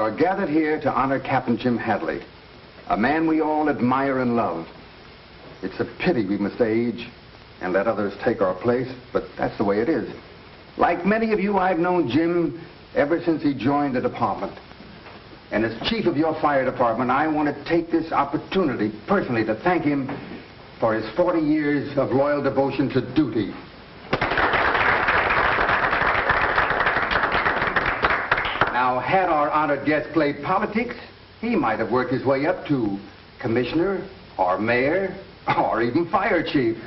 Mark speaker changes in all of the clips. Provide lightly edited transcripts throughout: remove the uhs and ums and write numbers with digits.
Speaker 1: are gathered here to honor Captain Jim Hadley, a man we all admire and love. It's a pity we must age and let others take our place, but that's the way it is. Like many of you, I've known Jim ever since he joined the department. And as chief of your fire department, I want to take this opportunity personally to thank him for his 40 years of loyal devotion to duty. Now, had our honored guest played politics, he might have worked his way up to commissioner or mayor or even fire chief.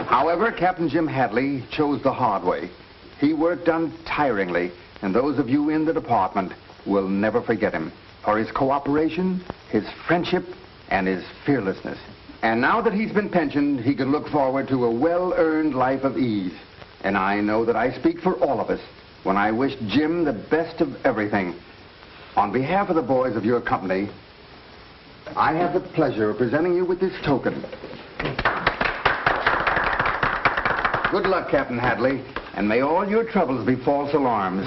Speaker 1: However, Captain Jim Hadley chose the hard way. He worked untiringly, and those of you in the department will never forget him for his cooperation, his friendship, and his fearlessness. And now that he's been pensioned, he can look forward to a well-earned life of ease. And I know that I speak for all of us when I wish Jim the best of everything. On behalf of the boys of your company, I have the pleasure of presenting you with this token. Good luck, Captain Hadley, and may all your troubles be false alarms.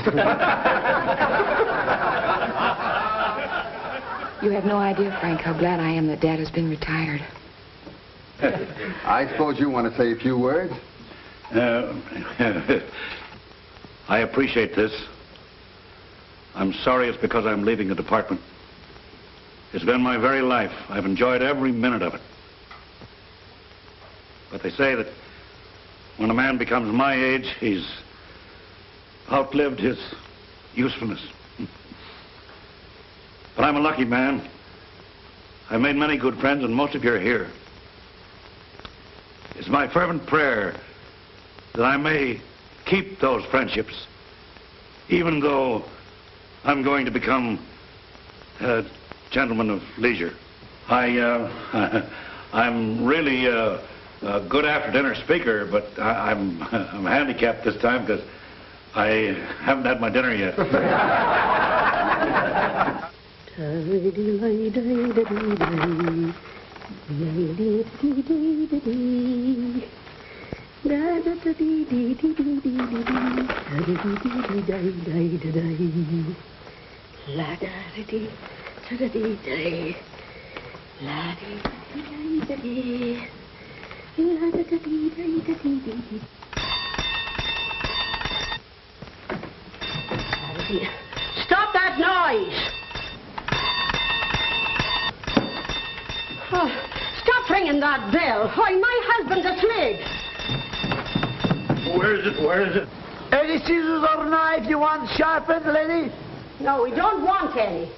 Speaker 2: You have no idea, Frank, how glad I am that Dad has been retired.
Speaker 1: I suppose you want to say a few words?
Speaker 3: I appreciate this. I'm sorry it's because I'm leaving the department. It's been my very life. I've enjoyed every minute of it. But they say that when a man becomes my age, he's outlived his usefulness. But I'm a lucky man. I've made many good friends, and most of you are here. It's my fervent prayer that I may keep those friendships, even though I'm going to become a gentleman of leisure. I'm really a good after-dinner speaker, but I'm handicapped this time because I haven't had my dinner yet.
Speaker 4: Stop that noise! Oh, stop ringing that bell. Why, my husband's asleep.
Speaker 3: Where is it? Where is it?
Speaker 5: Any scissors or knife you want sharpened, lady?
Speaker 4: No, we don't want any.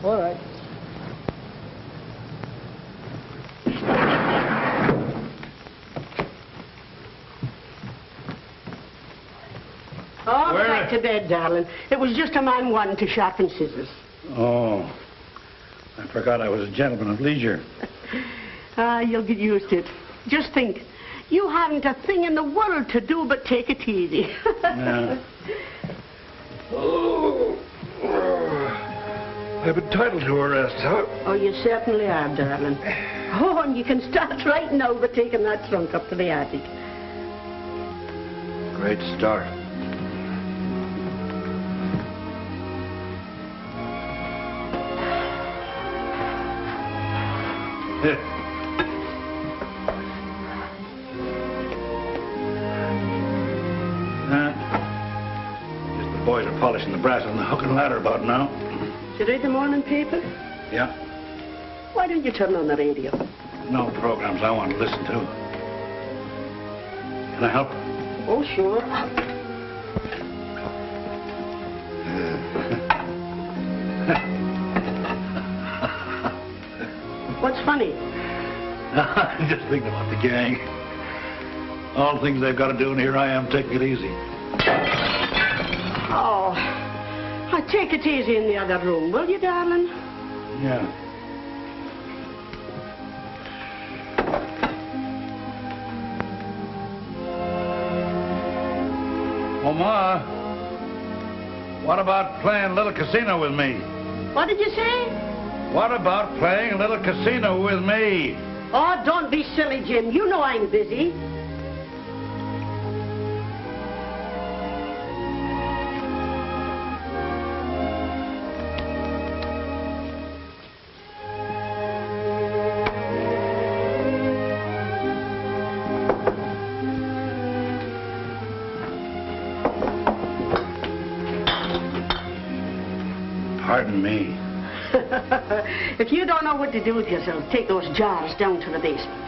Speaker 5: All right.
Speaker 4: Oh, back to bed, darling. It was just a man wanting to sharpen scissors.
Speaker 3: Oh, I forgot I was a gentleman of leisure.
Speaker 4: You'll get used to it. Just think, you haven't a thing in the world to do but take it easy.
Speaker 3: Yeah. I'm entitled to a rest, huh?
Speaker 4: Oh, you certainly are, darling. Oh, and you can start right now by taking that trunk up to the attic.
Speaker 3: Great start. Just the boys are polishing the brass on the hook and ladder about now.
Speaker 4: Did you read the morning paper?
Speaker 3: Yeah.
Speaker 4: Why don't you turn on the radio?
Speaker 3: No programs I want to listen to. Can I help?
Speaker 4: Oh, sure. What's funny?
Speaker 3: I'm just thinking about the gang. All the things they've got to do, and here I am taking it easy.
Speaker 4: Oh, take it easy in the other room, will you, darling?
Speaker 3: Yeah. Oh, Ma, what about playing a little casino with me?
Speaker 4: What did you say?
Speaker 3: What about playing a little casino with me?
Speaker 4: Oh, don't be silly, Jim. You know I'm busy.
Speaker 3: pardon me.
Speaker 4: If you don't know what to do with yourself, take those jars down to the basement.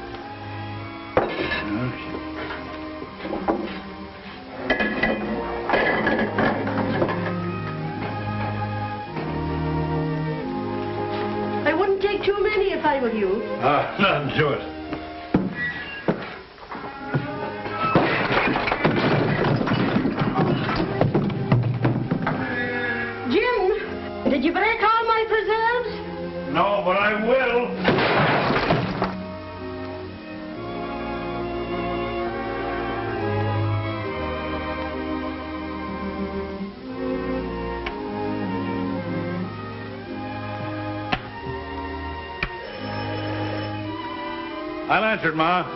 Speaker 4: I wouldn't take too many if I were you.
Speaker 3: Nothing to it.
Speaker 4: Jim, did you break all my preserves?
Speaker 3: No, but I will. I'll answer it, Ma.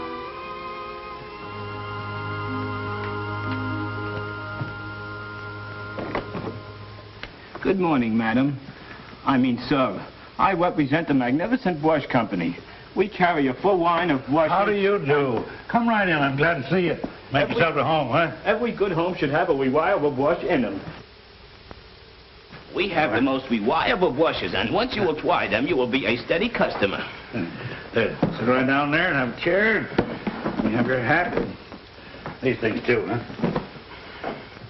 Speaker 6: Good morning, madam. Sir. I represent the Magnificent Wash Company. We carry a full line of wash.
Speaker 3: How do you do? Come right in. I'm glad to see you. Make yourself at home, huh?
Speaker 6: Every good home should have a reliable wash in them. We have the most reliable washes, and once you apply them, you will be a steady customer.
Speaker 3: There, sit right down there and have a chair. You have your hat. These things, too, huh?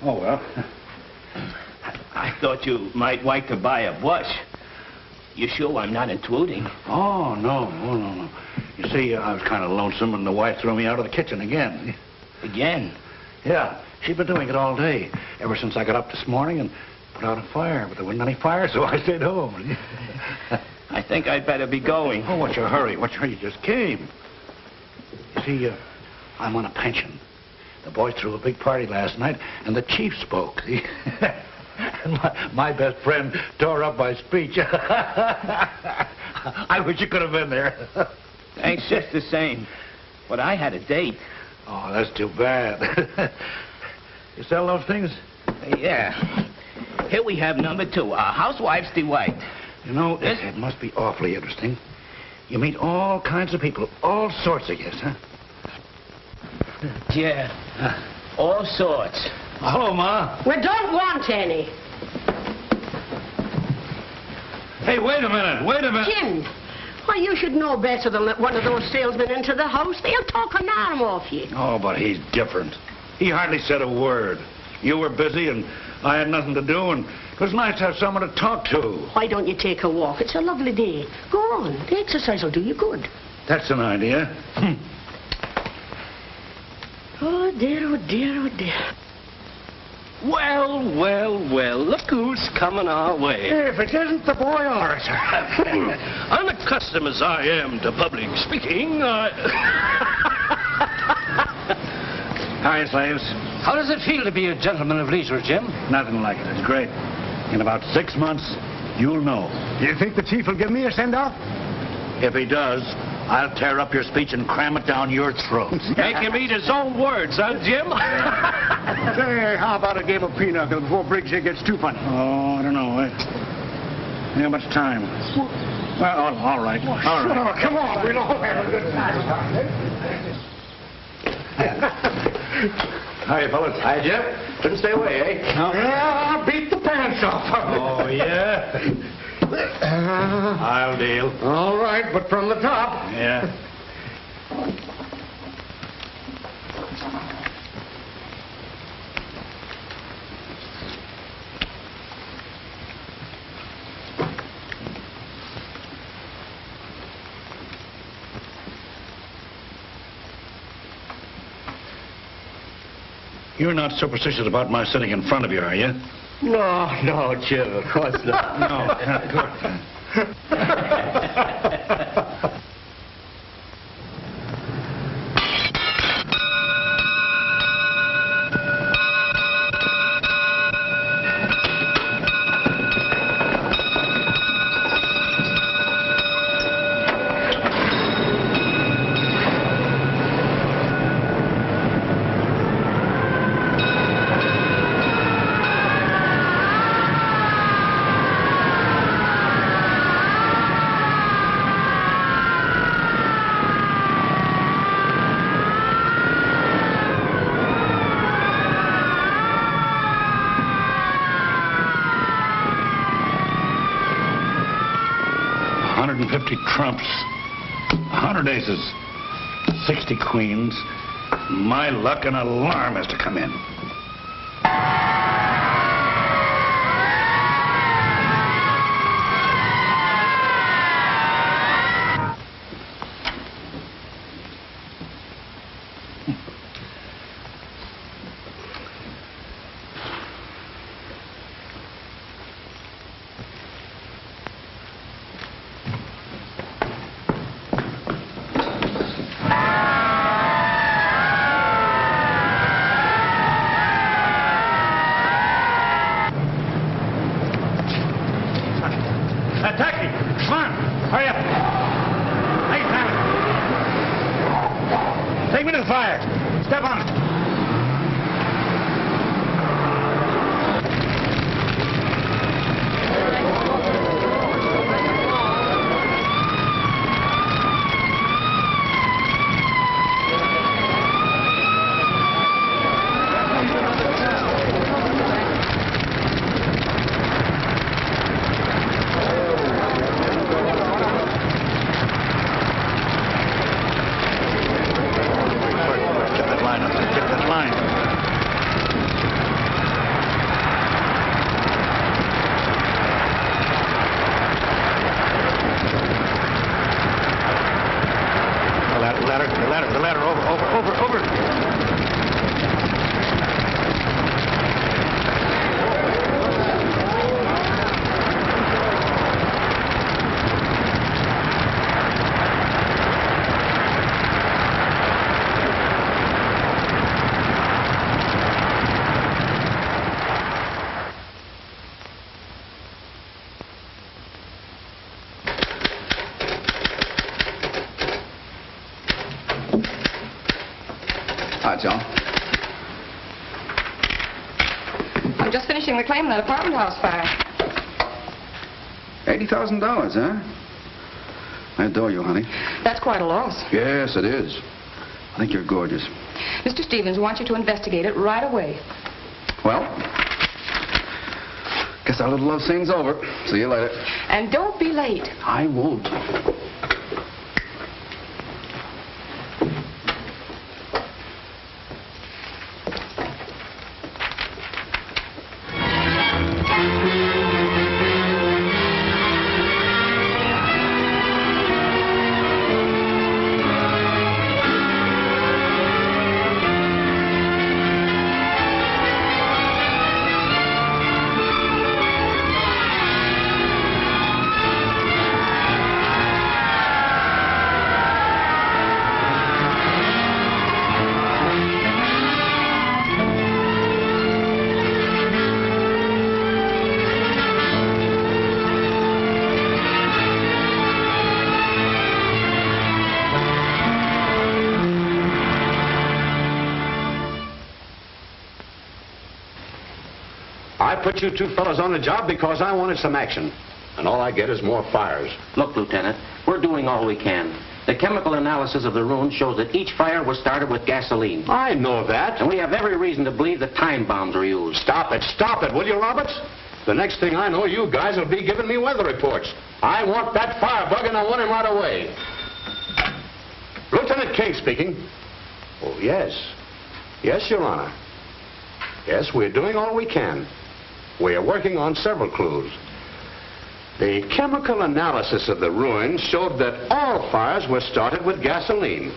Speaker 3: Oh, well.
Speaker 6: I thought you might like to buy a brush. You sure I'm not intruding?
Speaker 3: Oh, no. You see, I was kind of lonesome, and the wife threw me out of the kitchen again.
Speaker 6: Again?
Speaker 3: Yeah, she'd been doing it all day, ever since I got up this morning and put out a fire, but there wasn't any fire, so I stayed home.
Speaker 6: I think I'd better be going.
Speaker 3: Oh, what's your hurry? You just came. You see, I'm on a pension. The boys threw a big party last night, and the chief spoke. And my best friend tore up my speech. I wish you could have been there.
Speaker 6: Thanks just the same. But I had a date.
Speaker 3: Oh, that's too bad. You sell those things?
Speaker 6: Yeah. Here we have number 2, our Housewife's Delight.
Speaker 3: You know, it must be awfully interesting. You meet all kinds of people, all sorts of yes, huh?
Speaker 6: Yeah, all sorts.
Speaker 3: Hello, Ma.
Speaker 4: We don't want any.
Speaker 3: Hey, wait a minute.
Speaker 4: Jim, why, you should know better than let one of those salesmen into the house. They'll talk an arm off you.
Speaker 3: Oh, but he's different. He hardly said a word. You were busy, and I had nothing to do, and it was nice to have someone to talk to.
Speaker 4: Why don't you take a walk? It's a lovely day. Go on. The exercise will do you good.
Speaker 3: That's an idea.
Speaker 4: Oh, dear, oh, dear, oh, dear.
Speaker 6: Well, look who's coming our way.
Speaker 3: If it isn't the boy Arson.
Speaker 6: Unaccustomed as I am to public speaking,
Speaker 3: Hi, slaves.
Speaker 7: How does it feel to be a gentleman of leisure, Jim?
Speaker 3: Nothing like it. It's great. In about 6 months, you'll know.
Speaker 1: Do you think the chief will give me a send-off?
Speaker 3: If he does, I'll tear up your speech and cram it down your throat.
Speaker 6: Make him eat his own words, huh, Jim?
Speaker 1: Say, how about a game of pinochle before Briggs here gets too funny?
Speaker 3: Oh, I don't know. How much time? Well, all right. All right.
Speaker 1: Oh, come on, we'll all have a good time.
Speaker 3: Hiya, fellas.
Speaker 7: Hi, Jim. Couldn't stay away, eh?
Speaker 1: Yeah, I'll beat the pants off.
Speaker 3: Oh, yeah? I'll deal.
Speaker 1: All right, but from the top.
Speaker 3: Yeah. You're not superstitious about my sitting in front of you, are you?
Speaker 7: No, Jim, of course not.
Speaker 3: No. 50 trumps, 100 aces, 60 queens. My luck, an alarm has to come in.
Speaker 7: The ladder, over.
Speaker 8: Hi, Joan.
Speaker 2: I'm just finishing the claim on that apartment house fire.
Speaker 8: $80,000, huh? I adore you, honey.
Speaker 2: That's quite a loss.
Speaker 8: Yes, it is. I think you're gorgeous.
Speaker 2: Mr. Stevens wants you to investigate it right away.
Speaker 8: Well, guess our little love scene's over. See you later.
Speaker 2: And don't be late.
Speaker 8: I won't.
Speaker 9: I put you two fellas on the job because I wanted some action. And all I get is more fires.
Speaker 10: Look, Lieutenant, we're doing all we can. The chemical analysis of the ruin shows that each fire was started with gasoline.
Speaker 9: I know that.
Speaker 10: And we have every reason to believe that time bombs were used.
Speaker 9: Stop it, will you, Roberts? The next thing I know, you guys will be giving me weather reports. I want that firebug and I want him right away. Lieutenant King speaking. Oh, yes. Yes, Your Honor. Yes, we're doing all we can. We are working on several clues. The chemical analysis of the ruin showed that all fires were started with gasoline.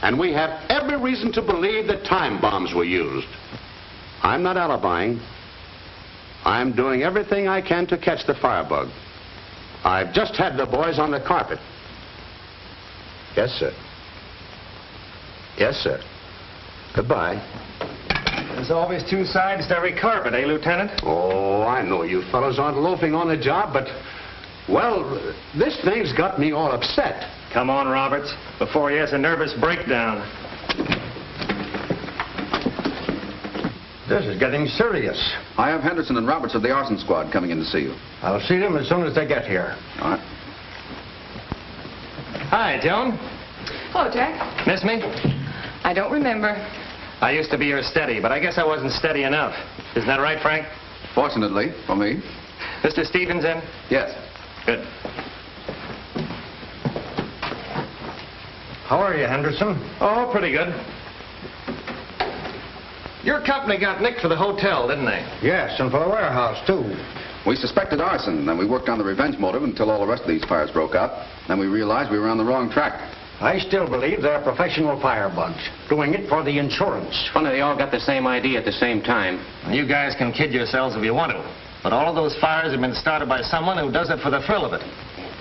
Speaker 9: And we have every reason to believe that time bombs were used. I'm not alibying. I'm doing everything I can to catch the firebug. I've just had the boys on the carpet. Yes, sir. Yes, sir. Goodbye.
Speaker 7: There's always two sides to every carpet, eh, Lieutenant?
Speaker 9: Oh, I know you fellows aren't loafing on the job, but, well, this thing's got me all upset.
Speaker 7: Come on, Roberts, before he has a nervous breakdown. This is getting serious.
Speaker 8: I have Henderson and Roberts of the Arson Squad coming in to see you.
Speaker 7: I'll see them as soon as they get here.
Speaker 8: All right.
Speaker 7: Hi, Joan.
Speaker 2: Hello, Jack.
Speaker 7: Miss me?
Speaker 2: I don't remember.
Speaker 7: I used to be your steady, but I guess I wasn't steady enough. Isn't that right, Frank?
Speaker 8: Fortunately, for me.
Speaker 7: Mr. Stevens in?
Speaker 8: Yes.
Speaker 7: Good. How are you, Henderson? Oh, pretty good. Your company got nicked for the hotel, didn't they?
Speaker 3: Yes, and for the warehouse, too.
Speaker 8: We suspected arson, and we worked on the revenge motive until all the rest of these fires broke out. Then we realized we were on the wrong track.
Speaker 3: I still believe they're professional firebugs, doing it for the insurance.
Speaker 10: Funny they all got the same idea at the same time.
Speaker 7: You guys can kid yourselves if you want to, but all of those fires have been started by someone who does it for the thrill of it.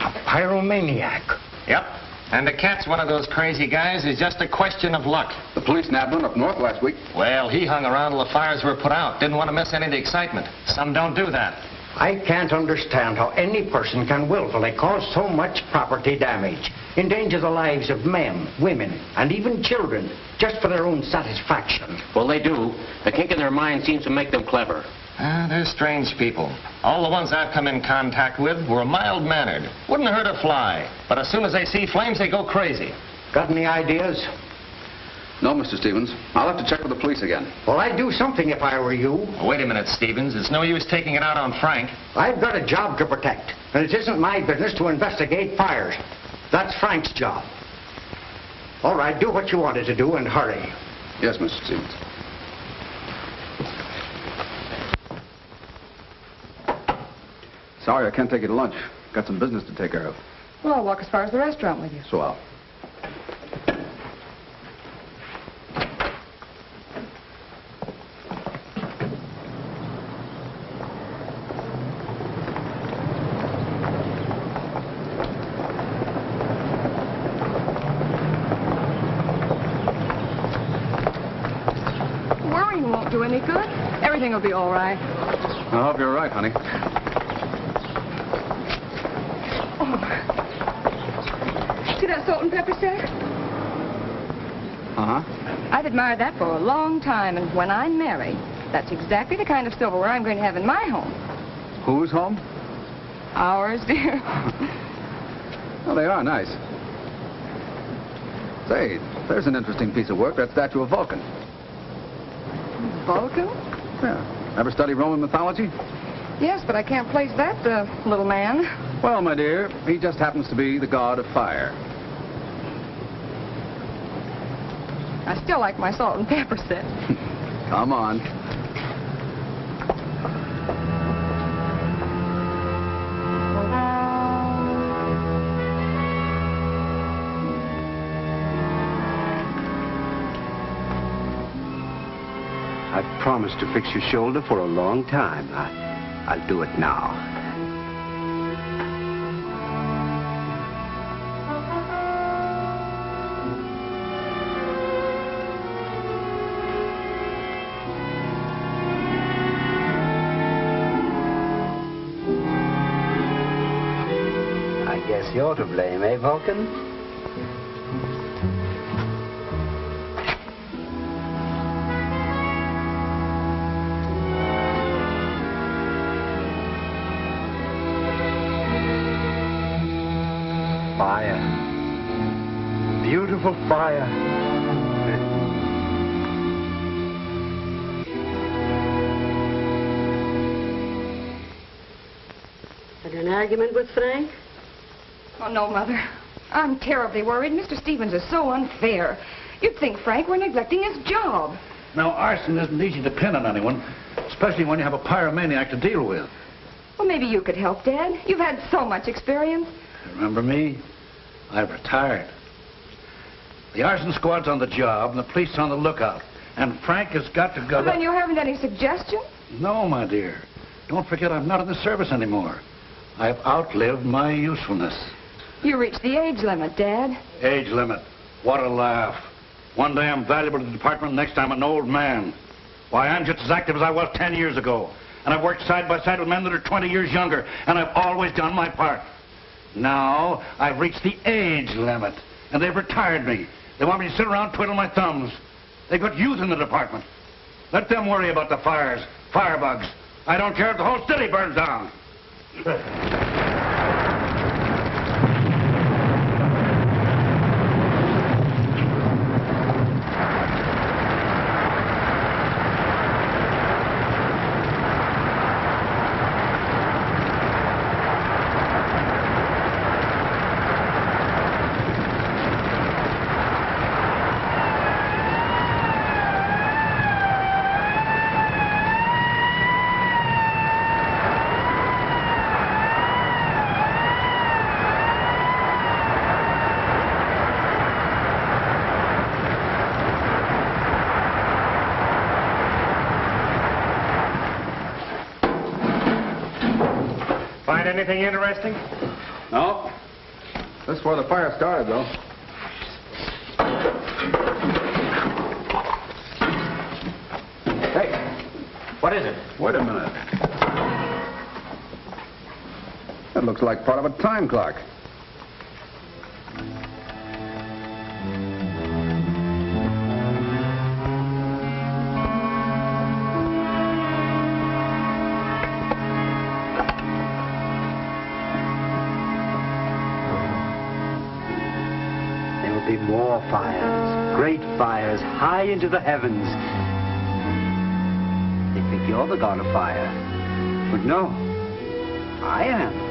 Speaker 3: A pyromaniac.
Speaker 7: Yep. And to catch one of those crazy guys is just a question of luck.
Speaker 8: The police nabbed one up north last week.
Speaker 7: Well, he hung around till the fires were put out. Didn't want to miss any of the excitement. Some don't do that.
Speaker 3: I can't understand how any person can willfully cause so much property damage, endanger the lives of men, women, and even children, just for their own satisfaction.
Speaker 10: Well, they do. The kink in their mind seems to make them clever.
Speaker 7: They're strange people. All the ones I've come in contact with were mild-mannered. Wouldn't hurt a fly. But as soon as they see flames, they go crazy.
Speaker 3: Got any ideas?
Speaker 8: No, Mr. Stevens. I'll have to check with the police again.
Speaker 3: Well, I'd do something if I were you.
Speaker 7: Wait a minute, Stevens. It's no use taking it out on Frank.
Speaker 3: I've got a job to protect, and it isn't my business to investigate fires. That's Frank's job. All right, do what you wanted to do and hurry.
Speaker 8: Yes, Mr. Stevens. Sorry, I can't take you to lunch. Got some business to take care of.
Speaker 2: Well, I'll walk as far as the restaurant with you.
Speaker 8: Swell.
Speaker 2: Worrying won't do any good. Everything will be all right.
Speaker 8: I hope you're right, honey.
Speaker 2: See that salt and pepper set?
Speaker 8: Uh-huh.
Speaker 2: I've admired that for a long time, and when I'm married, that's exactly the kind of silverware I'm going to have in my home.
Speaker 8: Whose home?
Speaker 2: Ours, dear.
Speaker 8: Well, they are nice. Say, there's an interesting piece of work, that statue of Vulcan.
Speaker 2: Vulcan?
Speaker 8: Yeah. Ever study Roman mythology?
Speaker 2: Yes, but I can't place that little man.
Speaker 8: Well, my dear, he just happens to be the god of fire.
Speaker 2: I still like my salt and pepper set.
Speaker 8: Come on.
Speaker 11: I've promised to fix your shoulder for a long time. I'll do it now. I guess you're to blame, eh, Vulcan? Fire. Beautiful fire.
Speaker 4: Had an argument with Frank?
Speaker 2: Oh, no, Mother. I'm terribly worried. Mr. Stevens is so unfair. You'd think Frank were neglecting his job.
Speaker 3: Now, arson isn't easy to pin on anyone, especially when you have a pyromaniac to deal with.
Speaker 2: Well, maybe you could help, Dad. You've had so much experience.
Speaker 3: Remember me? I've retired. The arson squad's on the job, and the police on the lookout. And Frank has got to go...
Speaker 2: Well, then you haven't any suggestion?
Speaker 3: No, my dear. Don't forget I'm not in the service anymore. I've outlived my usefulness.
Speaker 2: You reached the age limit, Dad.
Speaker 3: Age limit. What a laugh. One day I'm valuable to the department, next time an old man. Why, I'm just as active as I was 10 years ago. And I've worked side by side with men that are 20 years younger, and I've always done my part. Now, I've reached the age limit, and they've retired me. They want me to sit around twiddling my thumbs. They've got youth in the department. Let them worry about the fires, firebugs. I don't care if the whole city burns down.
Speaker 7: anything interesting?
Speaker 8: No. That's where the fire started, though.
Speaker 7: Hey, what is it?
Speaker 8: Wait a minute. That looks like part of a time clock.
Speaker 11: There'll be more fires, great fires, high into the heavens. They think you're the god of fire. But no, I am.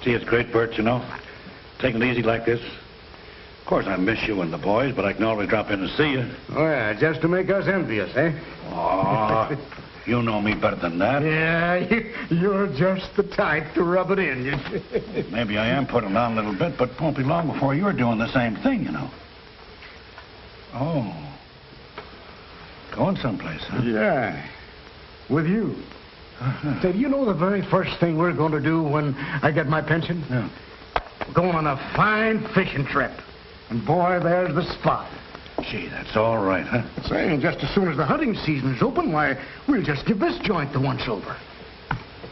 Speaker 3: See, it's great, Bert, you know. Taking it easy like this. Of course, I miss you and the boys, but I can always drop in and see you.
Speaker 12: Oh, yeah, just to make us envious, eh?
Speaker 3: Oh, you know me better than that.
Speaker 12: Yeah, you're just the type to rub it in.
Speaker 3: Maybe I am putting on a little bit, but it won't be long before you're doing the same thing, you know. Oh. Going someplace, huh?
Speaker 12: Yeah, with you. Say, do you know the very first thing we're going to do when I get my pension?
Speaker 3: Yeah.
Speaker 12: We're going on a fine fishing trip. And boy, there's the spot.
Speaker 3: Gee, that's all right, huh?
Speaker 12: Say, just as soon as the hunting season's open, why, we'll just give this joint the once over.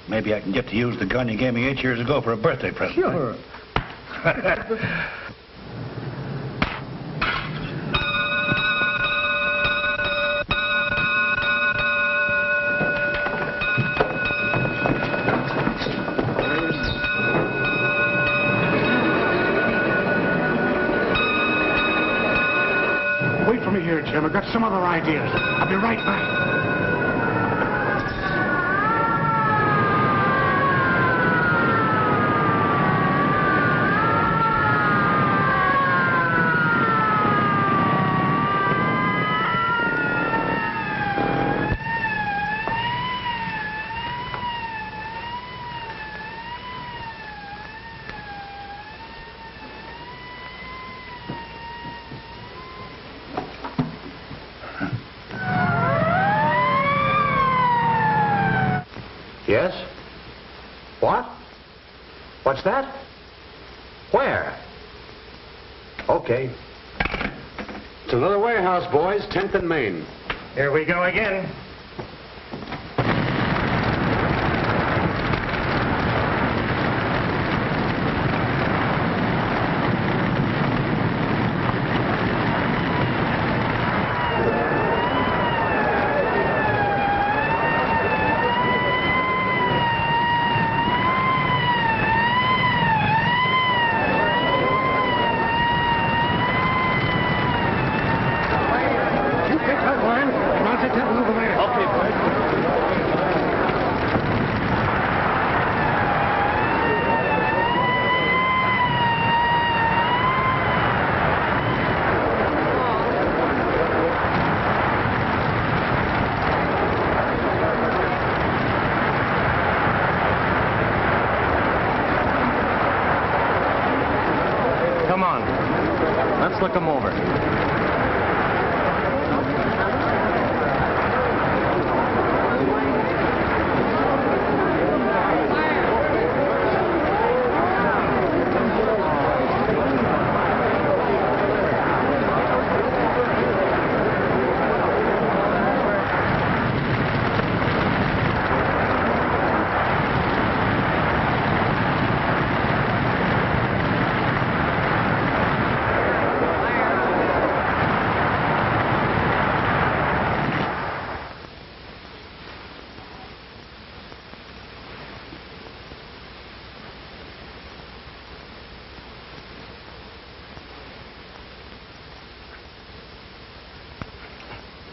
Speaker 3: Maybe I can get to use the gun you gave me 8 years ago for a birthday present.
Speaker 12: Sure. Wait for me here, Jim. I've got some other ideas. I'll be right back.
Speaker 9: Yes? What? What's that? Where? Okay. It's another warehouse, boys. 10th and Main.
Speaker 7: Here we go again. Come on. Let's look them over.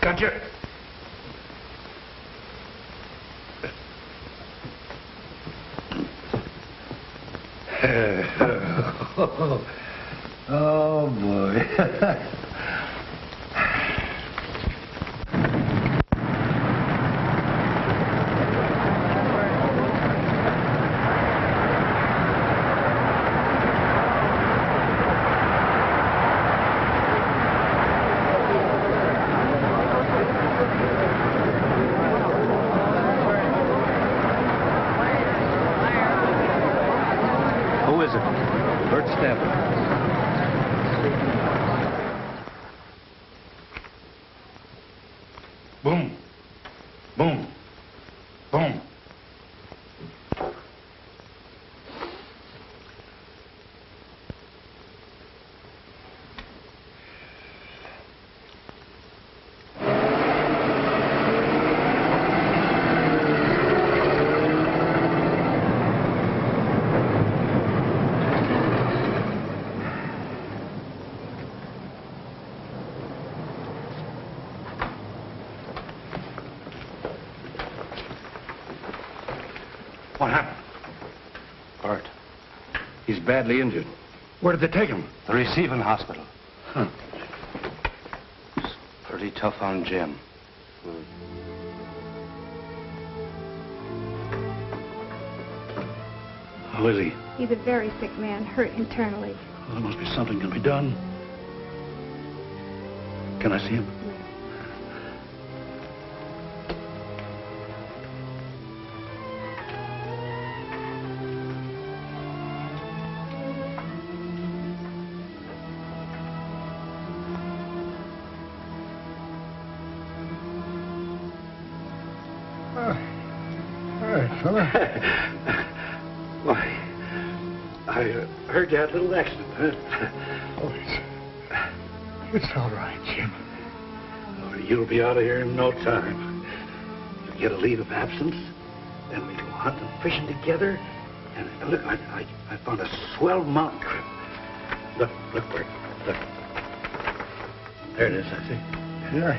Speaker 3: Gotcha. Oh, boy. is it? Bert Stafford. Boom. Boom. Boom. What happened?
Speaker 7: Bert. He's badly injured.
Speaker 3: Where did they take him?
Speaker 7: The receiving hospital.
Speaker 3: Huh.
Speaker 7: It's pretty tough on Jim.
Speaker 3: How is he?
Speaker 2: He's a very sick man, hurt internally.
Speaker 3: Well, there must be something can be done. Can I see him?
Speaker 12: Fella.
Speaker 3: Why, I heard you had a little accident, huh?
Speaker 12: Oh, it's all right, Jim.
Speaker 3: Oh, you'll be out of here in no time. You'll get a leave of absence, then we go hunting and fishing together. And look, I found a swell mountain trip. Look, Bert, look. There it is, I see.
Speaker 12: Yeah.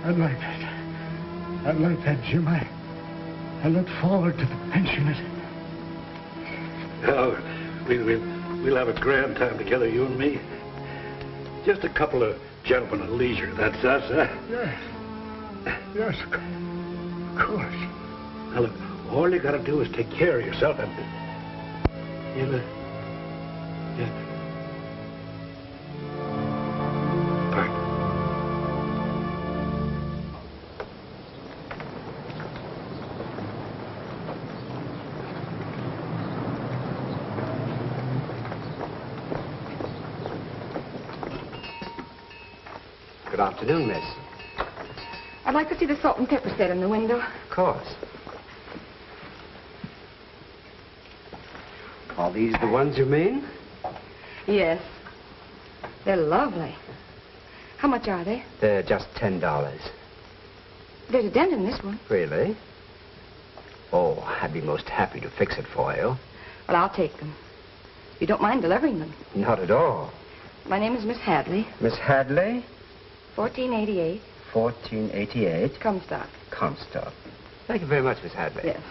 Speaker 12: I'd like that. I'd like that, Jim. I look forward to the pension.
Speaker 3: Oh, we'll have a grand time together, you and me. Just a couple of gentlemen at leisure, that's us, huh?
Speaker 12: Yes, of course.
Speaker 3: Now, look, all you gotta do is take care of yourself and... Bert.
Speaker 11: Good afternoon, miss.
Speaker 2: I'd like to see the salt and pepper set in the window.
Speaker 11: Of course. Are these the ones you mean?
Speaker 2: Yes. They're lovely. How much are they?
Speaker 11: They're just $10.
Speaker 2: There's a dent in this one.
Speaker 11: Really? Oh, I'd be most happy to fix it for you.
Speaker 2: Well, I'll take them. You don't mind delivering them?
Speaker 11: Not at all.
Speaker 2: My name is Miss Hadley.
Speaker 11: Miss Hadley?
Speaker 2: 1488.
Speaker 11: 1488.
Speaker 2: Comstock.
Speaker 11: Comstock. Thank you very much, Miss Hadley.
Speaker 2: Yes.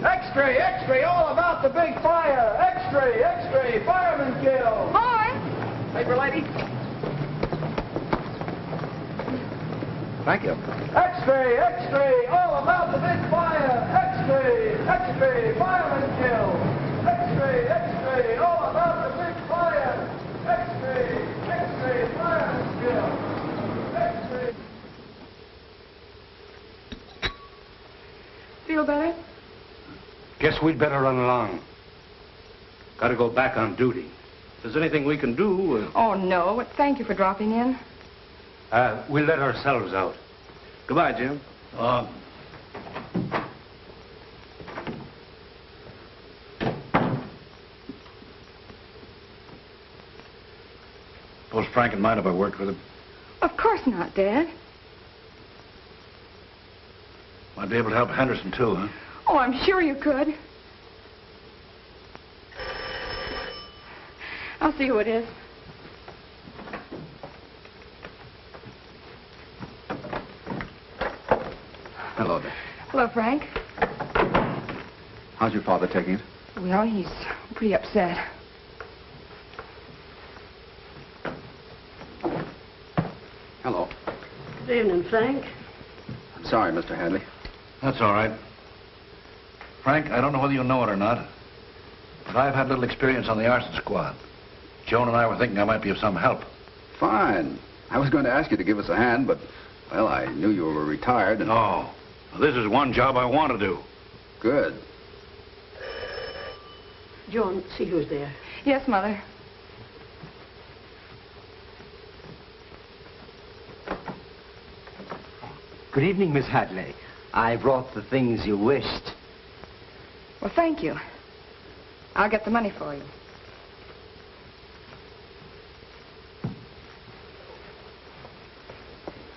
Speaker 5: X-ray, X-ray, all about the big fire. X-ray, X-ray, fireman kill.
Speaker 2: Boy!
Speaker 5: Paper lady.
Speaker 3: Thank you.
Speaker 5: X-ray, X-ray, all about the big fire. X-ray, X-ray, fireman kill. X-ray, X-ray, all about the big fire. X-ray, X-ray, fireman kill. X-ray.
Speaker 2: Feel better?
Speaker 3: Guess we'd better run along. Got to go back on duty. If there's anything we can do...
Speaker 2: Oh, no. But thank you for dropping in.
Speaker 3: we'll let ourselves out. Goodbye, Jim. Suppose Frank would mind if I worked with him?
Speaker 2: Of course not, Dad.
Speaker 3: Might be able to help Henderson, too, huh?
Speaker 2: Oh, I'm sure you could. I'll see who it is.
Speaker 8: Hello there.
Speaker 2: Hello, Frank.
Speaker 8: How's your father taking it?
Speaker 2: Well, he's pretty upset.
Speaker 8: Hello.
Speaker 4: Good evening, Frank.
Speaker 8: Sorry, Mr. Hadley.
Speaker 3: That's all right. Frank, I don't know whether you know it or not, but I've had little experience on the arson squad. Joan and I were thinking I might be of some help.
Speaker 8: Fine. I was going to ask you to give us a hand, but Well, I knew you were retired and...
Speaker 3: No. This is one job I want to do.
Speaker 8: Good.
Speaker 4: Joan, see who's there.
Speaker 2: Yes, Mother.
Speaker 11: Good evening, Miss Hadley. I brought the things you wished.
Speaker 2: Well, thank you. I'll get the money for you.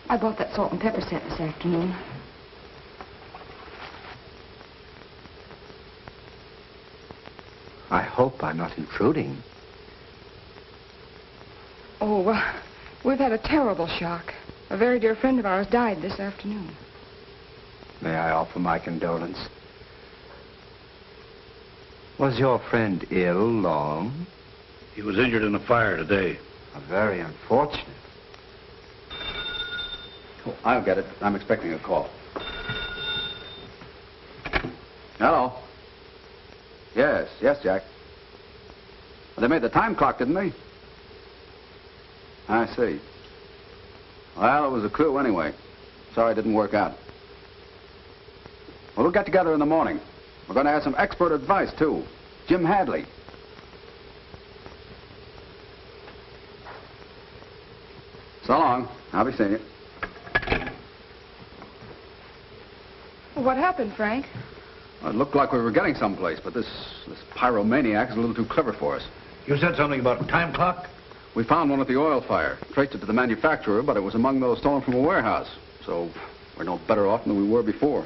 Speaker 2: I bought that salt and pepper set this afternoon.
Speaker 11: I hope I'm not intruding.
Speaker 2: Oh, we've had a terrible shock. A very dear friend of ours died this afternoon.
Speaker 11: May I offer my condolence? Was your friend ill long?
Speaker 3: He was injured in a fire today.
Speaker 11: Very unfortunate.
Speaker 8: Oh, I'll get it. I'm expecting a call. Hello? Yes, Jack. They made the time clock, didn't they? I see. Well, it was a clue anyway. Sorry it didn't work out. Well, we'll get together in the morning. We're going to have some expert advice, too. Jim Hadley. So long. I'll be seeing you.
Speaker 2: What happened, Frank?
Speaker 8: Well, it looked like we were getting someplace, but this pyromaniac is a little too clever for us.
Speaker 3: You said something about a time clock?
Speaker 8: We found one at the oil fire. Traced it to the manufacturer, but it was among those stolen from a warehouse. So we're no better off than we were before.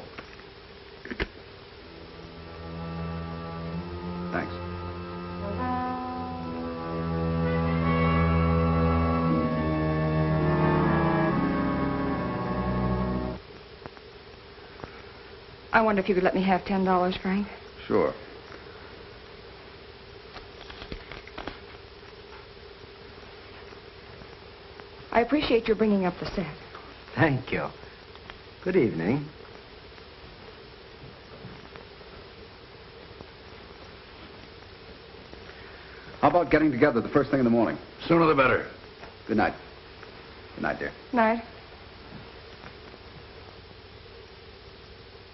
Speaker 8: Thanks.
Speaker 2: I wonder if you could let me have $10, Frank.
Speaker 8: Sure.
Speaker 2: I appreciate your bringing up the set.
Speaker 11: Thank you. Good evening.
Speaker 8: How about getting together the first thing in the morning?
Speaker 3: Sooner the better.
Speaker 8: Good night. Good night, dear.
Speaker 2: Night.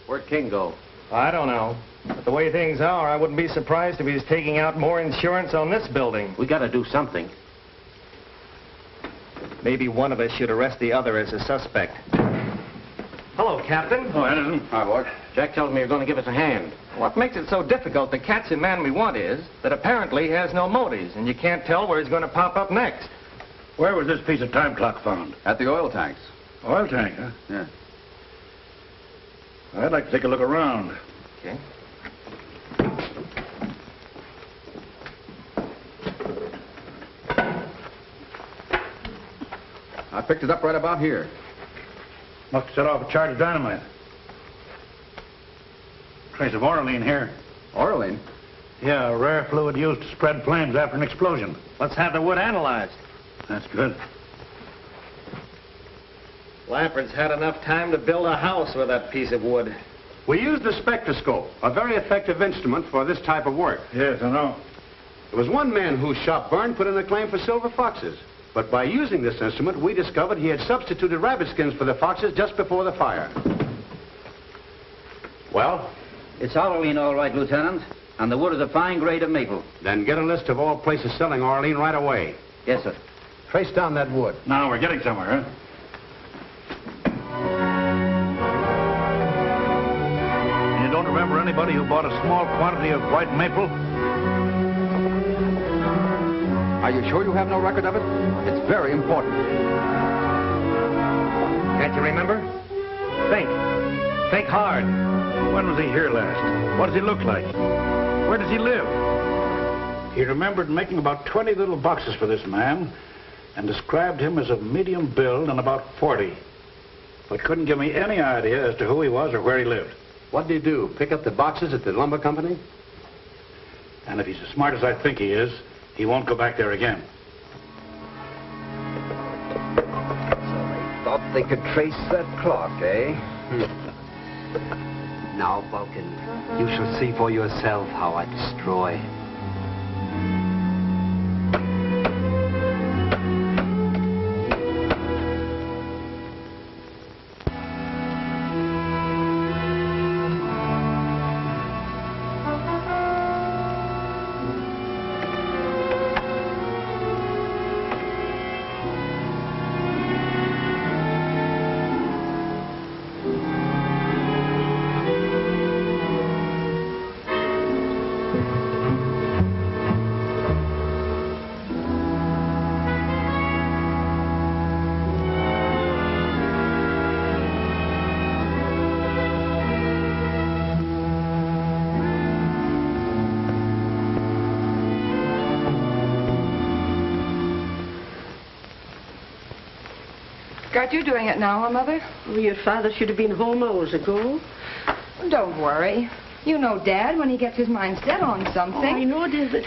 Speaker 10: Where'd King go?
Speaker 7: I don't know. But the way things are, I wouldn't be surprised if he's taking out more insurance on this building.
Speaker 10: We gotta do something.
Speaker 7: Maybe one of us should arrest the other as a suspect. Hello, Captain.
Speaker 3: Oh, Henderson.
Speaker 8: Hi, boy.
Speaker 10: Jack tells me you're gonna give us a hand.
Speaker 7: What makes it so difficult to catch the man we want is that apparently he has no motives, and you can't tell where he's going to pop up next.
Speaker 3: Where was this piece of time clock found?
Speaker 8: At the oil tanks.
Speaker 3: Oil tank, huh?
Speaker 8: Yeah.
Speaker 3: I'd like to take a look around.
Speaker 7: Okay.
Speaker 8: I picked it up right about here.
Speaker 3: Must have set off a charge of dynamite. Trace of oralene here.
Speaker 8: Oralene?
Speaker 3: Yeah, a rare fluid used to spread flames after an explosion.
Speaker 7: Let's have the wood analyzed.
Speaker 3: That's good.
Speaker 7: Lampard's had enough time to build a house with that piece of wood.
Speaker 9: We used the spectroscope, a very effective instrument for this type of work.
Speaker 3: Yes, I know.
Speaker 9: There was one man whose shop burned put in a claim for silver foxes. But by using this instrument, we discovered he had substituted rabbit skins for the foxes just before the fire. Well?
Speaker 13: It's oralene, all right, Lieutenant. And the wood is a fine grade of maple.
Speaker 9: Then get a list of all places selling oralene right away.
Speaker 13: Yes, sir.
Speaker 9: Trace down that wood.
Speaker 3: Now we're getting somewhere, huh? And you don't remember anybody who bought a small quantity of white maple?
Speaker 8: Are you sure you have no record of it? It's very important.
Speaker 7: Can't you remember? Think. Think hard.
Speaker 3: When was he here last? What does he look like? Where does he live? He remembered making about 20 little boxes for this man and described him as of medium build and about 40. But couldn't give me any idea as to who he was or where he lived.
Speaker 9: What did he do? Pick up the boxes at the lumber company?
Speaker 3: And if he's as smart as I think he is, he won't go back there again.
Speaker 11: So they thought they could trace that clock, eh? Now, Vulcan, you shall see for yourself how I destroy.
Speaker 2: Aren't you doing it now, huh, Mother?
Speaker 4: Oh, your father should have been home hours ago.
Speaker 2: Don't worry. You know Dad when he gets his mind set on something.
Speaker 4: Oh, I know, David.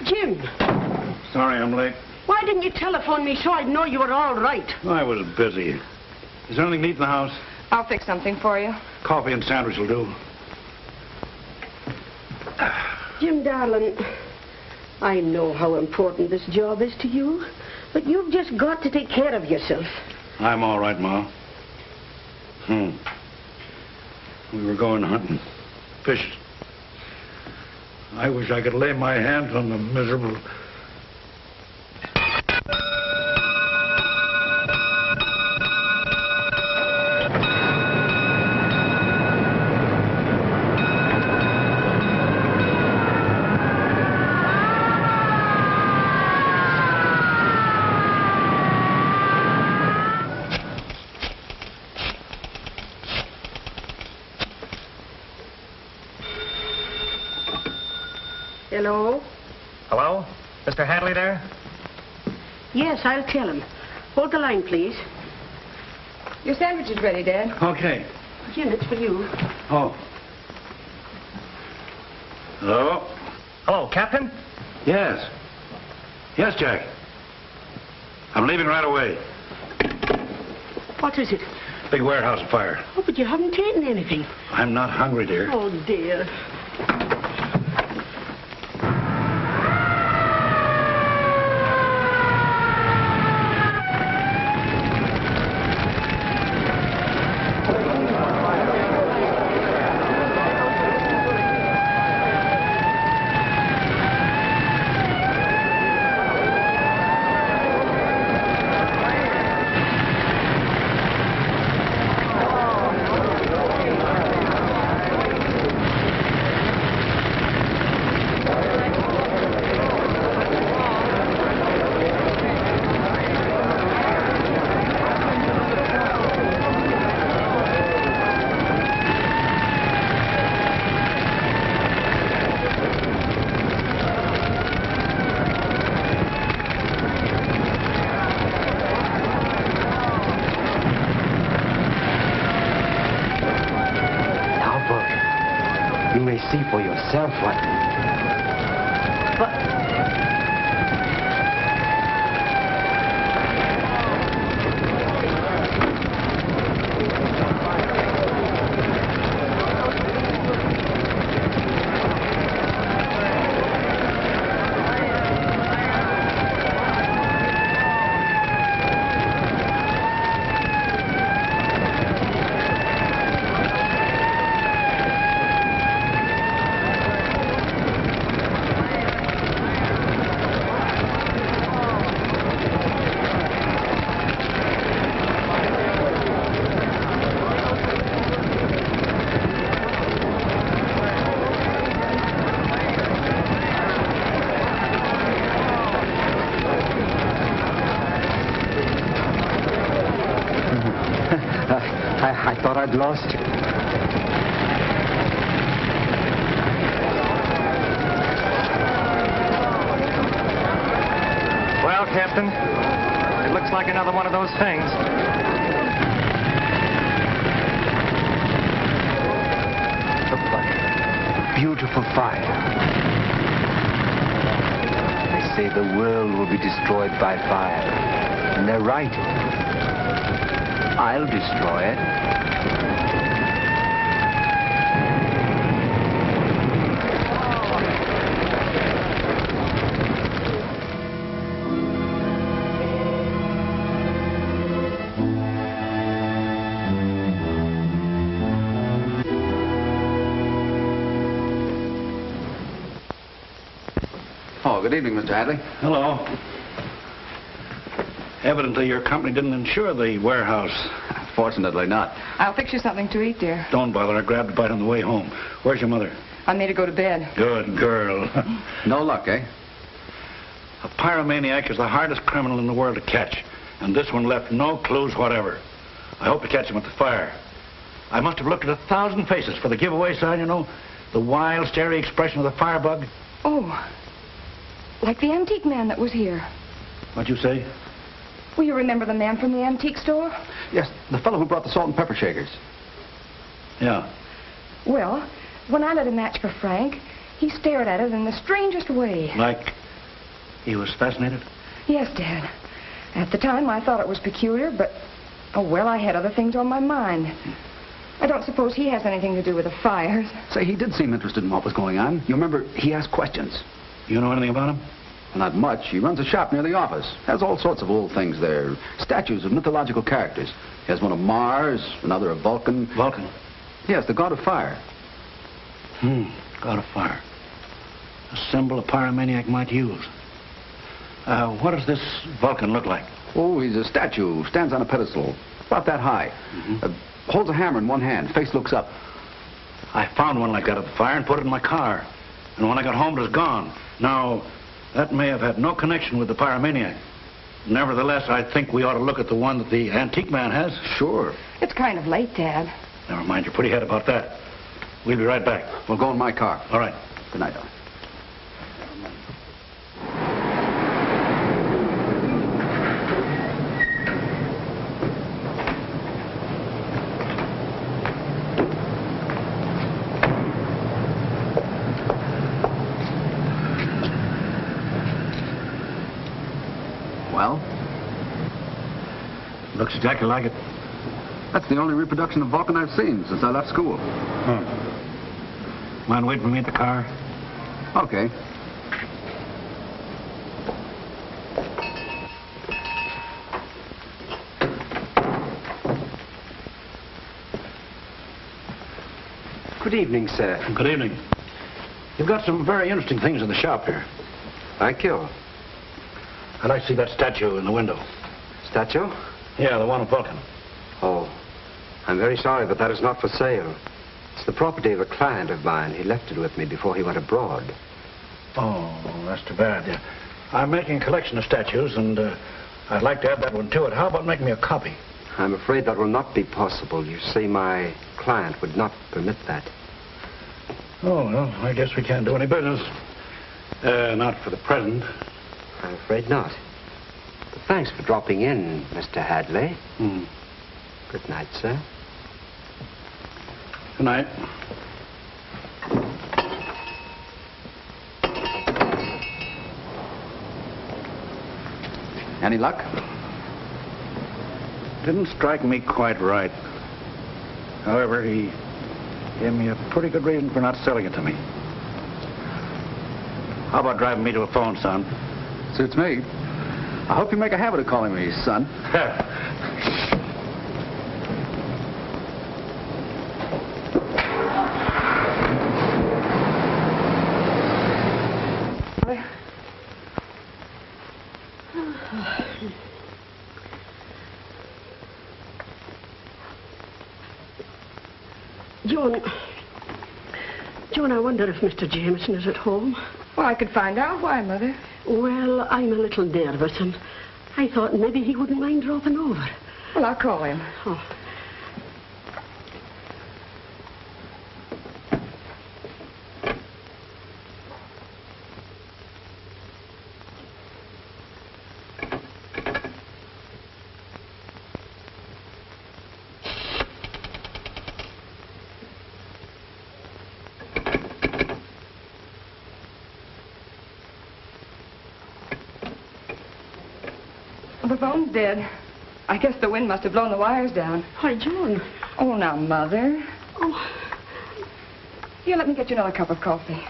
Speaker 4: Jim.
Speaker 3: Sorry I'm late.
Speaker 4: Why didn't you telephone me so I'd know you were all right?
Speaker 3: I was busy. Is there anything to eat in the house?
Speaker 2: I'll fix something for you.
Speaker 3: Coffee and sandwich will do.
Speaker 4: Jim, darling, I know how important this job is to you, but you've just got to take care of yourself.
Speaker 3: I'm all right, Ma. We were going hunting. Fishing. I wish I could lay my hands on the miserable...
Speaker 4: Hello?
Speaker 7: Hello? Mr. Hadley there?
Speaker 4: Yes, I'll tell him. Hold the line, please.
Speaker 2: Your sandwich is ready, Dad.
Speaker 3: Okay.
Speaker 4: Jim, it's for you.
Speaker 3: Oh. Hello?
Speaker 7: Hello, Captain?
Speaker 3: Yes. Yes, Jack. I'm leaving right away.
Speaker 4: What is it?
Speaker 3: Big warehouse fire.
Speaker 4: Oh, but you haven't eaten anything.
Speaker 3: I'm not hungry, dear.
Speaker 4: Oh, dear.
Speaker 11: You may see for yourself what... I thought I'd lost you.
Speaker 7: Well, Captain, it looks like another one of those things.
Speaker 11: Look like a beautiful fire. They say the world will be destroyed by fire. And they're right. I'll destroy it.
Speaker 8: Oh, good evening, Mr. Hadley.
Speaker 3: Hello. Evidently, your company didn't insure the warehouse.
Speaker 8: Fortunately not.
Speaker 2: I'll fix you something to eat, dear.
Speaker 3: Don't bother. I grabbed a bite on the way home. Where's your mother?
Speaker 2: I made her go to bed.
Speaker 3: Good girl.
Speaker 8: No luck, eh?
Speaker 3: A pyromaniac is the hardest criminal in the world to catch. And this one left no clues whatever. I hope to catch him at the fire. I must have looked at 1,000 faces for the giveaway sign, you know. The wild, starry expression of the firebug.
Speaker 2: Oh, like the antique man that was here.
Speaker 3: What'd you say?
Speaker 2: Will you remember the man from the antique store?
Speaker 8: Yes, the fellow who brought the salt and pepper shakers.
Speaker 3: Yeah.
Speaker 2: Well, when I lit a match for Frank, he stared at it in the strangest way.
Speaker 3: Like he was fascinated?
Speaker 2: Yes, Dad. At the time, I thought it was peculiar, but, oh, well, I had other things on my mind. I don't suppose he has anything to do with the fires.
Speaker 8: Say, he did seem interested in what was going on. You remember, he asked questions.
Speaker 3: You know anything about him?
Speaker 8: Well, not much. He runs a shop near the office. Has all sorts of old things there. Statues of mythological characters. He has one of Mars, another of Vulcan.
Speaker 3: Vulcan?
Speaker 8: Yes, the god of fire.
Speaker 3: God of fire. A symbol a pyromaniac might use. What does this Vulcan look like?
Speaker 8: Oh, he's a statue. Stands on a pedestal. About that high. Holds a hammer in one hand. Face looks up.
Speaker 3: I found one like that at the fire and put it in my car. And when I got home, it was gone. Now, that may have had no connection with the pyromaniac. Nevertheless, I think we ought to look at the one that the antique man has.
Speaker 8: Sure.
Speaker 2: It's kind of late, Dad.
Speaker 3: Never mind, you're pretty head about that. We'll be right back.
Speaker 8: We'll go in my car.
Speaker 3: All right.
Speaker 8: Good night, darling. Well?
Speaker 3: Looks exactly like it.
Speaker 8: That's the only reproduction of Vulcan I've seen since I left school.
Speaker 3: Mind waiting for me at the car?
Speaker 8: Okay.
Speaker 11: Good evening, sir.
Speaker 3: Good evening. You've got some very interesting things in the shop here.
Speaker 11: Thank you.
Speaker 3: I'd like to see that statue in the window.
Speaker 11: Statue?
Speaker 3: Yeah, the one of Vulcan.
Speaker 11: Oh, I'm very sorry, but that is not for sale. It's the property of a client of mine. He left it with me before he went abroad.
Speaker 3: Oh, that's too bad. Yeah. I'm making a collection of statues, and I'd like to add that one to it. How about making me a copy?
Speaker 11: I'm afraid that will not be possible. You see, my client would not permit that.
Speaker 3: Oh, well, I guess we can't do any business. Not for the present.
Speaker 11: I'm afraid not. But thanks for dropping in, Mr. Hadley. Good night, sir.
Speaker 3: Good night.
Speaker 8: Any luck?
Speaker 3: Didn't strike me quite right. However, he gave me a pretty good reason for not selling it to me. How about driving me to a phone, son?
Speaker 8: Suits me. I hope you make a habit of calling me son.
Speaker 4: Joan, I wonder if Mr. Jameson is at home.
Speaker 2: Well, I could find out. Why, Mother?
Speaker 4: Well, I'm a little nervous, and I thought maybe he wouldn't mind dropping over.
Speaker 2: Well, I'll call him.
Speaker 4: Oh.
Speaker 2: The phone's dead. I guess the wind must have blown the wires down.
Speaker 4: Why, Joan.
Speaker 2: Oh, now, Mother.
Speaker 4: Oh.
Speaker 2: Here, let me get you another cup of coffee.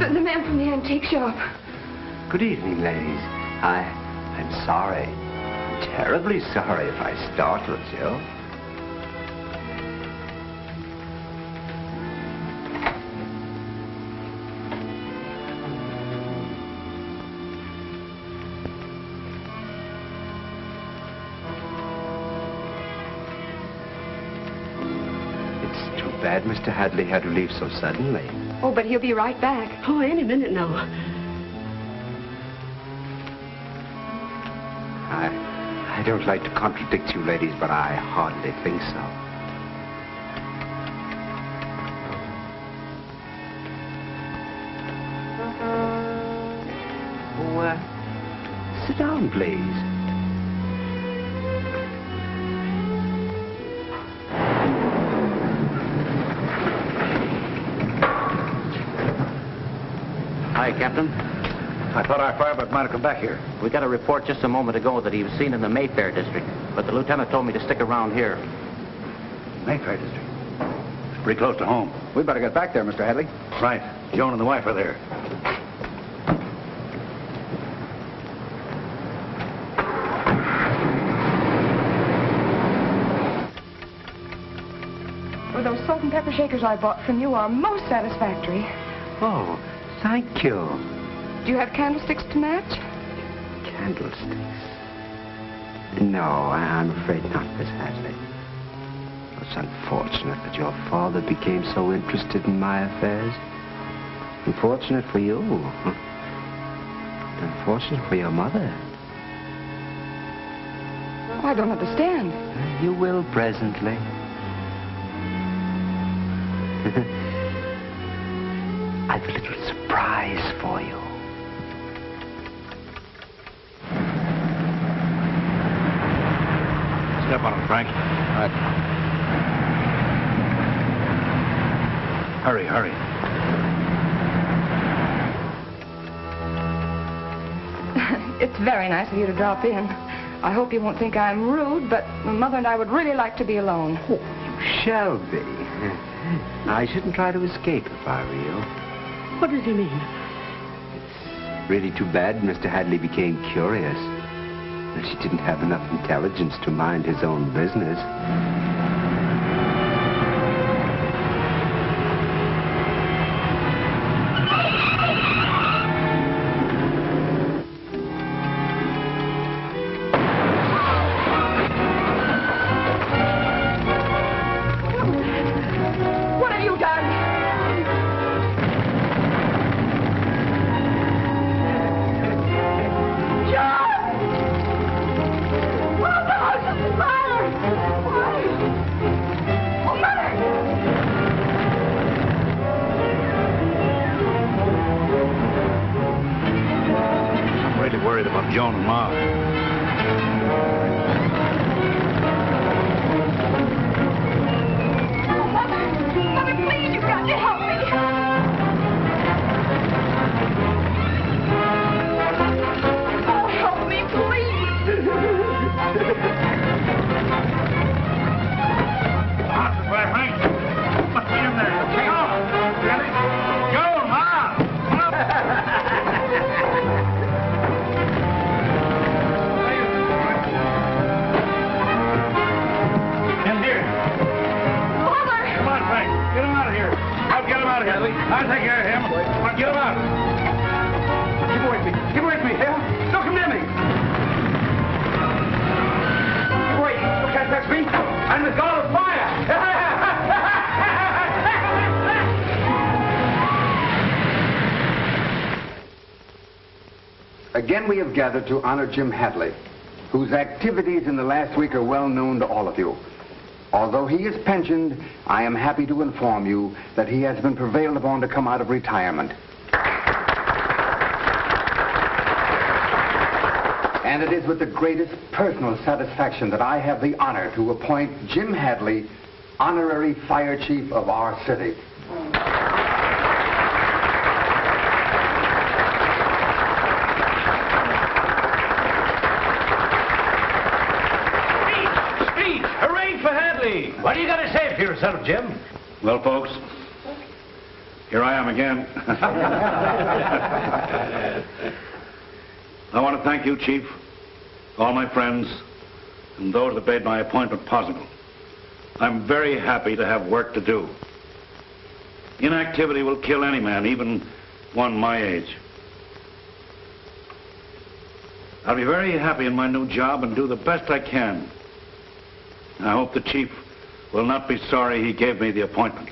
Speaker 2: The man from the antique shop.
Speaker 11: Good evening, ladies. I'm sorry. I'm terribly sorry if I startled you. It's too bad Mr. Hadley had to leave so suddenly.
Speaker 2: Oh, but he'll be right back.
Speaker 4: Oh, any minute now.
Speaker 11: I don't like to contradict you ladies, but I hardly think so. Oh, sit down, please.
Speaker 10: Hi, Captain.
Speaker 3: I thought our firebug might have come back here.
Speaker 10: We got a report just a moment ago that he was seen in the Mayfair district, but the lieutenant told me to stick around here.
Speaker 3: Mayfair district? It's pretty close to home.
Speaker 8: We better get back there, Mr. Hadley.
Speaker 3: Right. Joan and the wife are there.
Speaker 2: Well, those salt and pepper shakers I bought from you are most satisfactory.
Speaker 11: Oh, thank you.
Speaker 2: Do you have candlesticks to match?
Speaker 11: Candlesticks? No, I'm afraid not, Miss Hadley. It's unfortunate that your father became so interested in my affairs. Unfortunate for you. Unfortunate for your mother.
Speaker 2: Oh, I don't understand.
Speaker 11: You will presently. I've a little surprise for you.
Speaker 3: Step on him, Frank. All right. Hurry, hurry.
Speaker 2: It's very nice of you to drop in. I hope you won't think I'm rude, but Mother and I would really like to be alone.
Speaker 11: Oh, you shall be. I shouldn't try to escape if I were you.
Speaker 4: What does he mean?
Speaker 11: It's really too bad Mr. Hadley became curious. That he didn't have enough intelligence to mind his own business.
Speaker 2: What have you done?
Speaker 3: Worried about Joan and Ma.
Speaker 2: Mother, please, you've got to help me. Oh, help me, please.
Speaker 3: Frank. Must be in there. Hang on. Really? Joan, Ma! Come on, Frank. Get him out of here. I'll get him out of here. I'll take care of him. I'll get him out. Keep away from me. Keep away from me. Yeah? Don't come near me. Keep away. You can't touch me. I'm the god of fire.
Speaker 1: Again, we have gathered to honor Jim Hadley, whose activities in the last week are well known to all of you. Although he is pensioned, I am happy to inform you that he has been prevailed upon to come out of retirement. And it is with the greatest personal satisfaction that I have the honor to appoint Jim Hadley honorary fire chief of our city.
Speaker 3: What are you going to say for yourself, Jim? Well, folks, here I am again. I want to thank you, Chief, all my friends, and those that made my appointment possible. I'm very happy to have work to do. Inactivity will kill any man, even one my age. I'll be very happy in my new job and do the best I can. I hope the Chief will not be sorry he gave me the appointment.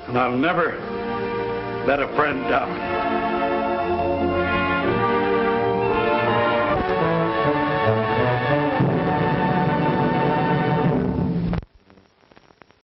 Speaker 3: And I'll never let a friend down.